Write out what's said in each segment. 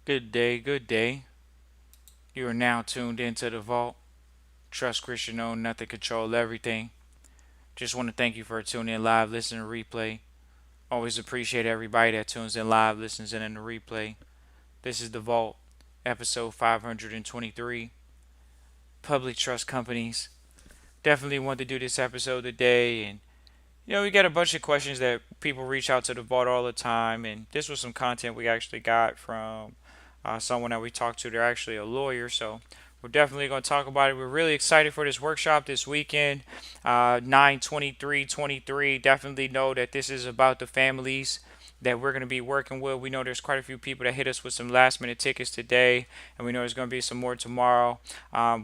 Good day, good day. You are now tuned into the vault. Trust Christian own nothing, control everything. Just want to thank you for tuning in live, listening to replay. Always appreciate everybody that tunes in live, listens in the replay. This is the vault, episode 523. Public trust companies. Definitely want to do this episode today, and we get a bunch of questions that people reach out to the vault all the time, and this was some content we actually got from someone that we talked to. They're actually a lawyer, so we're definitely going to talk about it. We're really excited for this workshop this weekend, 9/23/23. Definitely know that this is about the families that we're going to be working with. We know there's quite a few people that hit us with some last minute tickets today, and we know there's going to be some more tomorrow.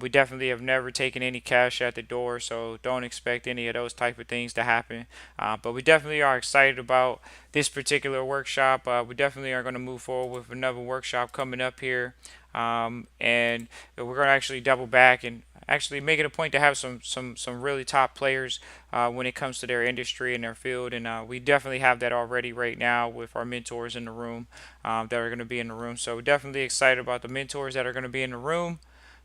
We definitely have never taken any cash at the door, so don't expect any of those type of things to happen. But we definitely are excited about this particular workshop. We definitely are going to move forward with another workshop coming up here, and we're going to actually double back and actually make it a point to have some really top players when it comes to their industry and their field. And we definitely have that already right now with our mentors in the room that are going to be in the room. So we're definitely excited about the mentors that are going to be in the room.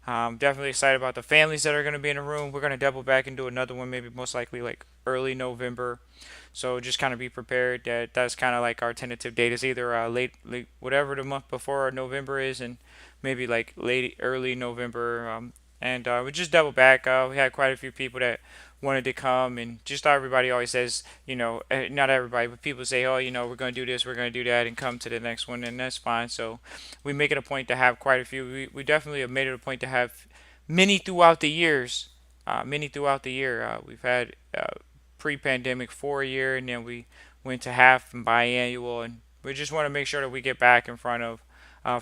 Definitely excited about the families that are going to be in the room. We're going to double back and do another one, maybe most likely like early November. So just kind of be prepared that that's kind of like our tentative date is either late, whatever the month before November is, and maybe like late, early November. And we just double back. We had quite a few people that wanted to come, and just everybody always says, not everybody, but people say, oh, we're going to do this, we're going to do that, and come to the next one, and that's fine. So we make it a point to have quite a few. We definitely have made it a point to have many throughout the years. Many throughout the year. We've had pre-pandemic for a year, and then we went to half and biannual, and we just want to make sure that we get back in front of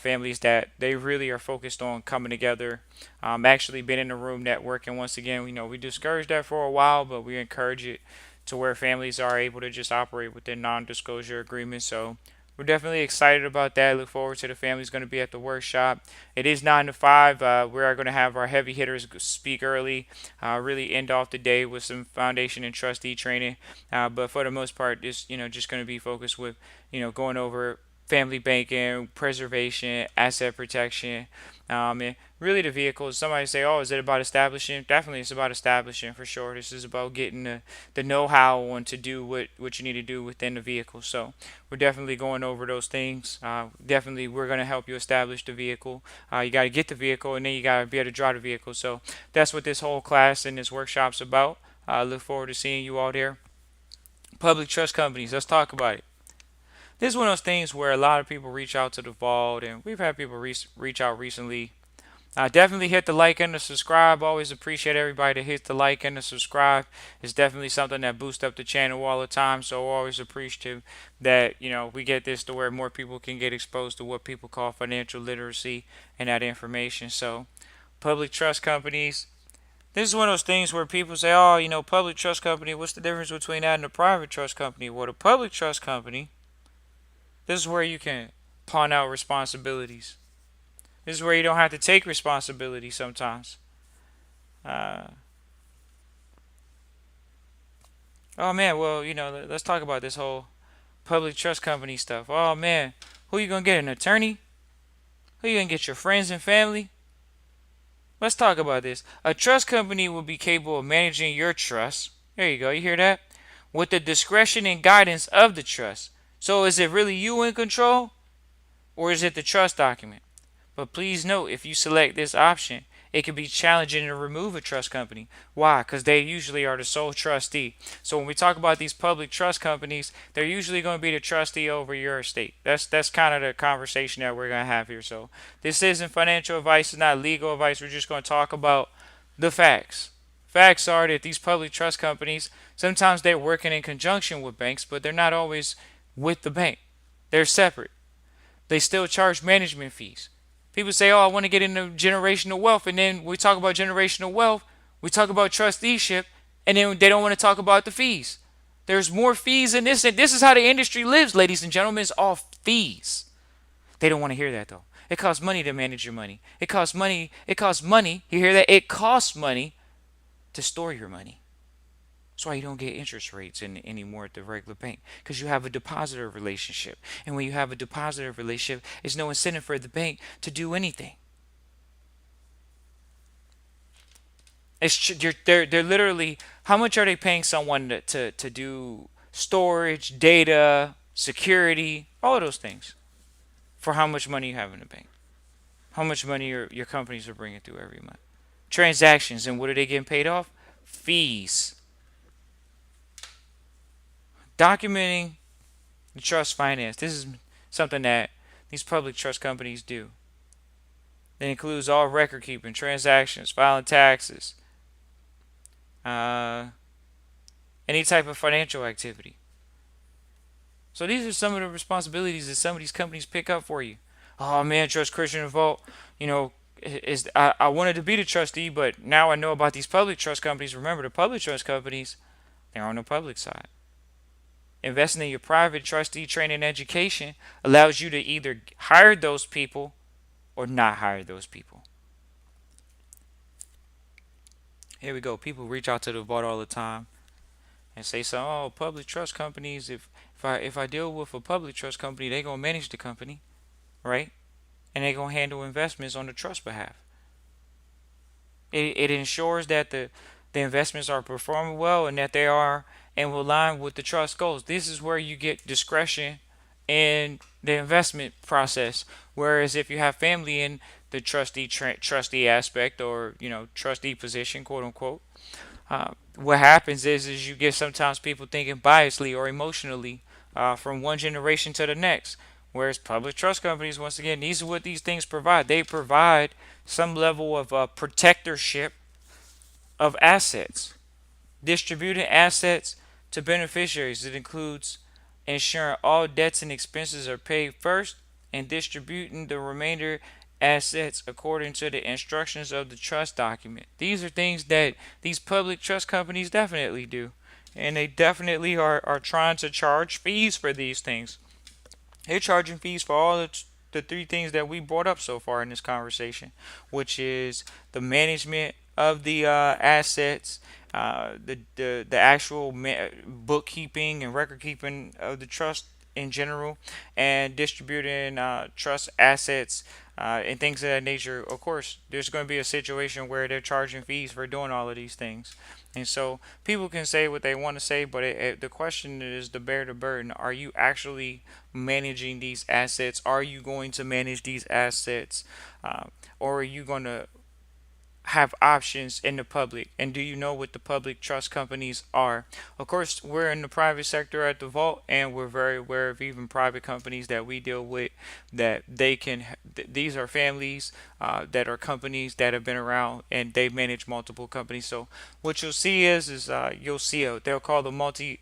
families that they really are focused on coming together, actually been in the room networking. Once again, we discouraged that for a while, but we encourage it to where families are able to just operate within non-disclosure agreements. So we're definitely excited about that. Look forward to the families going to be at the workshop. It is 9 to 5. We are going to have our heavy hitters speak early, really end off the day with some foundation and trustee training. But for the most part, just going to be focused with going over family banking, preservation, asset protection, and really the vehicles. Somebody say, "Oh, is it about establishing?" Definitely, it's about establishing for sure. This is about getting the know-how on to do what you need to do within the vehicle. So we're definitely going over those things. Definitely, we're going to help you establish the vehicle. You got to get the vehicle, and then you got to be able to drive the vehicle. So that's what this whole class and this workshop's about. I look forward to seeing you all there. Public trust companies. Let's talk about it. This is one of those things where a lot of people reach out to the vault, and we've had people reach out recently. Definitely hit the like and the subscribe. Always appreciate everybody that hits the like and the subscribe. It's definitely something that boosts up the channel all the time. So always appreciative that we get this to where more people can get exposed to what people call financial literacy and that information. So public trust companies. This is one of those things where people say, oh, public trust company. What's the difference between that and a private trust company? Well, the public trust company. This is where you can pawn out responsibilities. This is where you don't have to take responsibility sometimes. Uh, oh man, well, let's talk about this whole public trust company stuff. Oh man, who you gonna get? An attorney? Who you gonna get? Your friends and family? Let's talk about this. A trust company will be capable of managing your trust. There you go. You hear that? With the discretion and guidance of the trust. So is it really you in control, or is it the trust document? But please note, if you select this option, it can be challenging to remove a trust company. Why? Because they usually are the sole trustee. So when we talk about these public trust companies, they're usually going to be the trustee over your estate. That's kind of the conversation that we're going to have here. So this isn't financial advice, it's not legal advice. We're just going to talk about the facts. Facts are that these public trust companies, sometimes they're working in conjunction with banks, but they're not always with the bank. They're separate. They still charge management fees. People say, oh, I want to get into generational wealth. And then we talk about generational wealth. We talk about trusteeship. And then they don't want to talk about the fees. There's more fees in this. And this is how the industry lives, ladies and gentlemen. It's all fees. They don't want to hear that, though. It costs money to manage your money. It costs money. It costs money. You hear that? It costs money to store your money. That's why you don't get interest rates anymore at the regular bank, because you have a depositor relationship. And when you have a depositor relationship, there's no incentive for the bank to do anything. They're literally, how much are they paying someone to do storage, data, security, all of those things for how much money you have in the bank? How much money your companies are bringing through every month? Transactions, and what are they getting paid off? Fees. Documenting the trust finance. This is something that these public trust companies do. It includes all record keeping, transactions, filing taxes, uh, any type of financial activity. So these are some of the responsibilities that some of these companies pick up for you. Oh man, Trust Christian Vault, you know, I wanted to be the trustee, but now I know about these public trust companies. Remember, the public trust companies, they're on the public side. Investing in your private trustee training and education allows you to either hire those people or not hire those people. Here we go. People reach out to the vault all the time and say, "So, oh, public trust companies. If I deal with a public trust company, they gonna manage the company, right? And they gonna handle investments on the trust behalf. It ensures that the investments are performing well and that they are and will align with the trust goals. This is where you get discretion in the investment process. Whereas if you have family in the trustee aspect, or trustee position, quote unquote, what happens is you get sometimes people thinking biasly or emotionally from one generation to the next. Whereas public trust companies, once again, these are what these things provide. They provide some level of protectorship of assets, distributing assets to beneficiaries. It includes ensuring all debts and expenses are paid first and distributing the remainder assets according to the instructions of the trust document. These are things that these public trust companies definitely do. And they definitely are trying to charge fees for these things. They're charging fees for all the three things that we brought up so far in this conversation, which is the management of the assets, the actual bookkeeping and record keeping of the trust in general, and distributing trust assets and things of that nature. Of course, there's going to be a situation where they're charging fees for doing all of these things. And so people can say what they want to say, but the question is to bear the burden. Are you actually managing these assets? Are you going to manage these assets? Or are you going to have options in the public? And do you know what the public trust companies are? Of course, we're in the private sector at the vault, and we're very aware of even private companies that we deal with, that they can these are families that are companies that have been around and they manage multiple companies. So what you'll see is you'll see they'll call the multi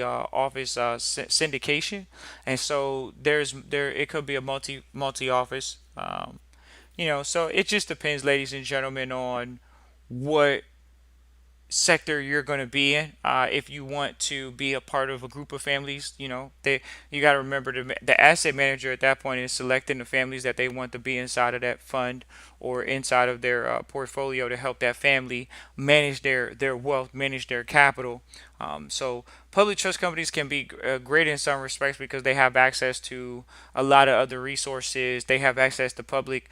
office syndication. And so there it could be a multi office, so it just depends, ladies and gentlemen, on what sector you're going to be in. If you want to be a part of a group of families, you got to remember the asset manager at that point is selecting the families that they want to be inside of that fund or inside of their portfolio to help that family manage their wealth, manage their capital. So public trust companies can be great in some respects because they have access to a lot of other resources. They have access to public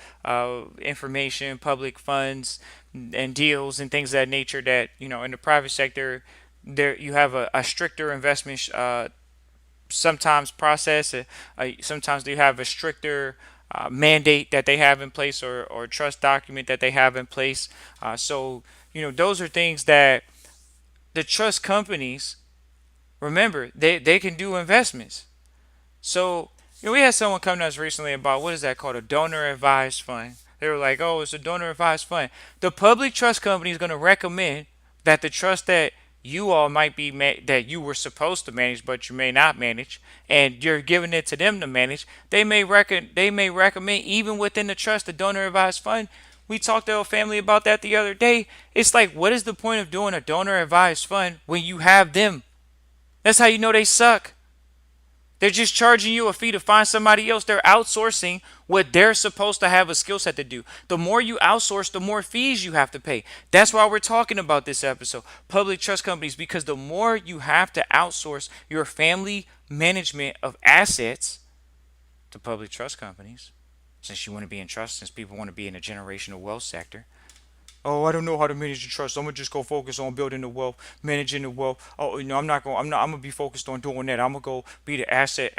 information, public funds, and deals and things of that nature that in the private sector there you have a stricter investment sometimes process. Sometimes they have a stricter mandate that they have in place, or trust document that they have in place. So those are things that the trust companies, remember, they can do investments. So, we had someone come to us recently about, what is that called? A donor advised fund. They were like, oh, it's a donor advised fund. The public trust company is going to recommend that the trust that you all might be that you were supposed to manage but you may not manage, and you're giving it to them to manage. They may recommend, even within the trust, the donor advised fund. We talked to a family about that the other day. It's like, what is the point of doing a donor advised fund when you have them? That's how you know they suck. They're just charging you a fee to find somebody else. They're outsourcing what they're supposed to have a skill set to do. The more you outsource, the more fees you have to pay. That's why we're talking about this episode. Public trust companies, because the more you have to outsource your family management of assets to public trust companies, since you want to be in trust, since people want to be in a generational wealth sector. Oh, I don't know how to manage the trust. I'm gonna just go focus on building the wealth, managing the wealth. Oh, I'm not going. I'm gonna be focused on doing that. I'm gonna go be the asset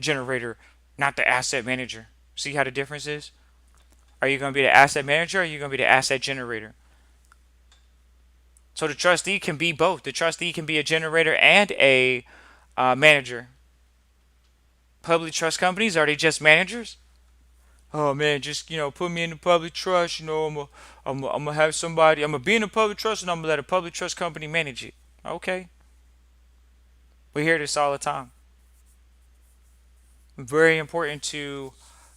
generator, not the asset manager. See how the difference is? Are you gonna be the asset manager, or are you gonna be the asset generator? So the trustee can be both. The trustee can be a generator and a manager. Public trust companies, are they just managers? Oh man, just put me in the public trust. I'm gonna have somebody. I'm gonna be in the public trust, and I'm gonna let a public trust company manage it. Okay, we hear this all the time. Very important to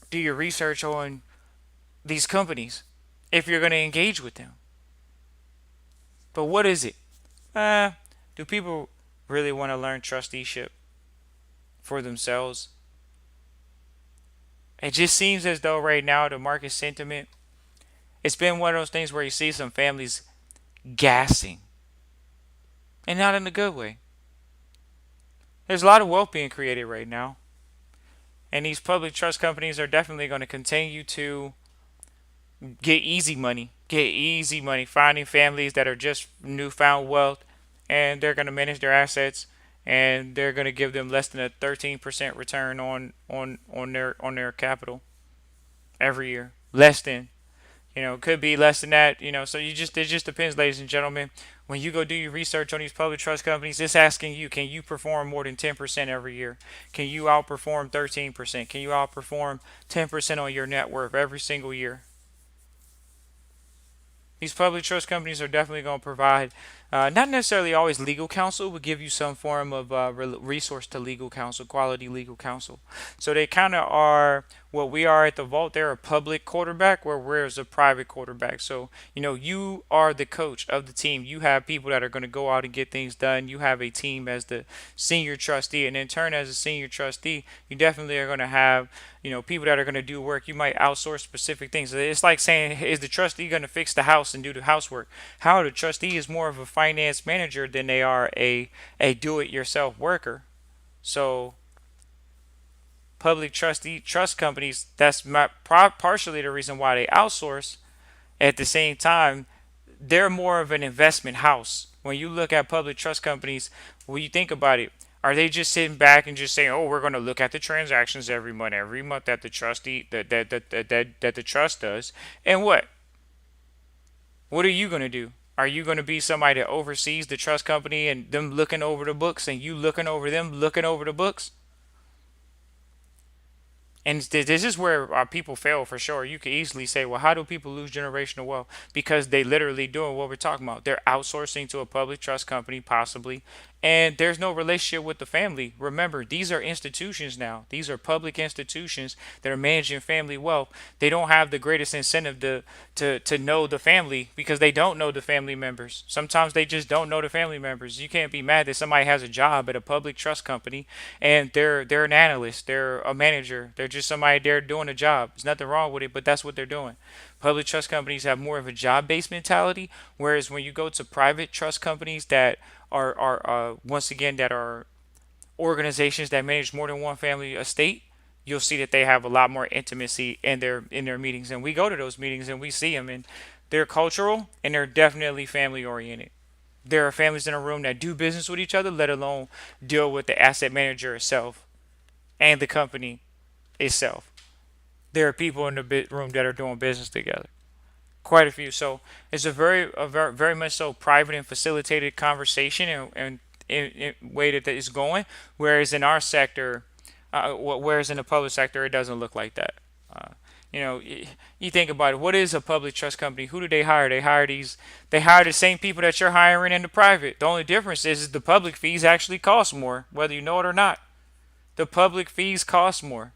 do your research on these companies if you're gonna engage with them. But what is it? Do people really want to learn trusteeship for themselves? It just seems as though right now the market sentiment, it's been one of those things where you see some families gassing, and not in a good way. There's a lot of wealth being created right now, and these public trust companies are definitely going to continue to get easy money, finding families that are just newfound wealth, and they're going to manage their assets, and they're going to give them less than a 13% return on their capital every year. Less than. It could be less than that. So it just depends, ladies and gentlemen. When you go do your research on these public trust companies, it's asking you, can you perform more than 10% every year? Can you outperform 13%? Can you outperform 10% on your net worth every single year? These public trust companies are definitely going to provide, not necessarily always legal counsel, but give you some form of resource to legal counsel, quality legal counsel. So they kind of are what we are at the Vault. They're a public quarterback, where we're a private quarterback. So, you are the coach of the team. You have people that are going to go out and get things done. You have a team as the senior trustee. And in turn, as a senior trustee, you definitely are going to have people that are going to do work. You might outsource specific things. It's like saying, is the trustee going to fix the house and do the housework? How the trustee is more of a finance manager than they are a do-it-yourself worker. So public trust companies, that's partially the reason why they outsource. At the same time, they're more of an investment house. When you look at public trust companies, when you think about it, are they just sitting back and just saying, "Oh, we're going to look at the transactions every month that the trustee that the trust does," and what are you going to do? Are you going to be somebody that oversees the trust company and them looking over the books, and you looking over them looking over the books? And this is where people fail for sure. You could easily say, well, how do people lose generational wealth? Because they literally doing what we're talking about. They're outsourcing to a public trust company, possibly, and there's no relationship with the family. Remember, these are institutions now. These are public institutions that are managing family wealth. They don't have the greatest incentive to know the family, because they don't know the family members. Sometimes they just don't know the family members. You can't be mad that somebody has a job at a public trust company and they're an analyst, they're a manager, they're just somebody there doing a job. There's nothing wrong with it, but that's what they're doing. Public trust companies have more of a job-based mentality, whereas when you go to private trust companies that are once again that are organizations that manage more than one family estate, you'll see that they have a lot more intimacy in their meetings. And we go to those meetings and we see them, and they're cultural and they're definitely family oriented. There are families in a room that do business with each other, let alone deal with the asset manager itself and the company itself. There are people in the room that are doing business together. Quite a few. So it's very much so private and facilitated conversation, and in way that is going. Whereas in our sector, whereas in the public sector, it doesn't look like that. Uh, you think about it. What is a public trust company? Who do they hire? They hire the same people that you're hiring in the private. The only difference is the public fees actually cost more, whether you know it or not. The public fees cost more.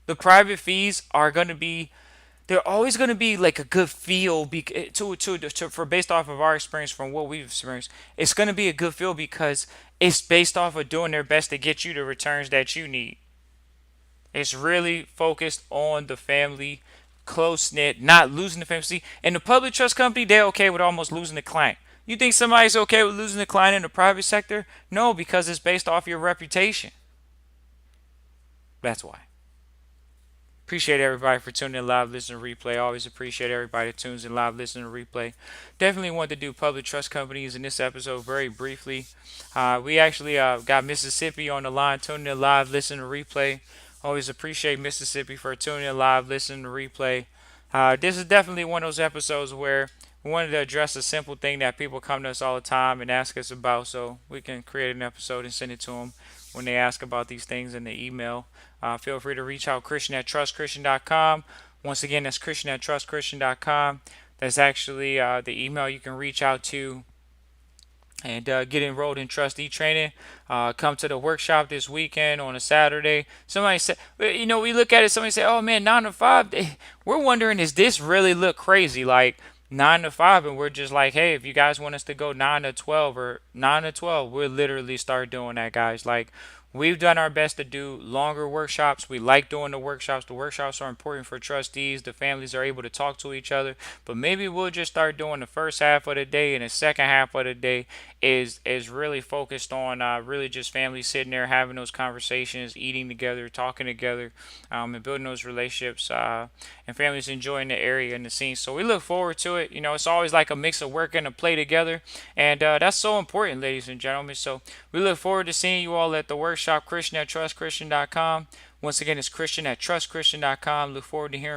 The private fees are going to be they're always going to be like a good feel for based off of our experience from what we've experienced. It's going to be a good feel because it's based off of doing their best to get you the returns that you need. It's really focused on the family, close knit, not losing the family. See, in the public trust company, they're okay with almost losing the client. You think somebody's okay with losing the client in the private sector? No, because it's based off your reputation. That's why. Appreciate everybody for tuning in live, listen, to replay. Always appreciate everybody that tunes in live, listen, to replay. Definitely want to do public trust companies in this episode very briefly. We actually got Mississippi on the line, tuning in live, listen, to replay. Always appreciate Mississippi for tuning in live, listen, to replay. This is definitely one of those episodes where we wanted to address a simple thing that people come to us all the time and ask us about, so we can create an episode and send it to them when they ask about these things in the email. Feel free to reach out, Christian at trustchristian.com. Once again, that's Christian at trustchristian.com. That's actually the email you can reach out to and get enrolled in Trustee Training. Come to the workshop this weekend on a Saturday. Somebody said, we look at it, somebody say, oh man, 9 to 5. We're wondering, is this really look crazy? Like 9 to 5, and we're just like, hey, if you guys want us to go 9 to 12 or 9 to 12, we'll literally start doing that, guys. Like, we've done our best to do longer workshops. We like doing the workshops. The workshops are important for trustees. The families are able to talk to each other. But maybe we'll just start doing the first half of the day, and the second half of the day is really focused on really just families sitting there having those conversations, eating together, talking together, and building those relationships, and families enjoying the area and the scene. So we look forward to it. It's always like a mix of work and a play together, and that's so important, ladies and gentlemen. So we look forward to seeing you all at the workshop, Christian at trustchristian.com. Once again, it's Christian at trustchristian.com. Look forward to hearing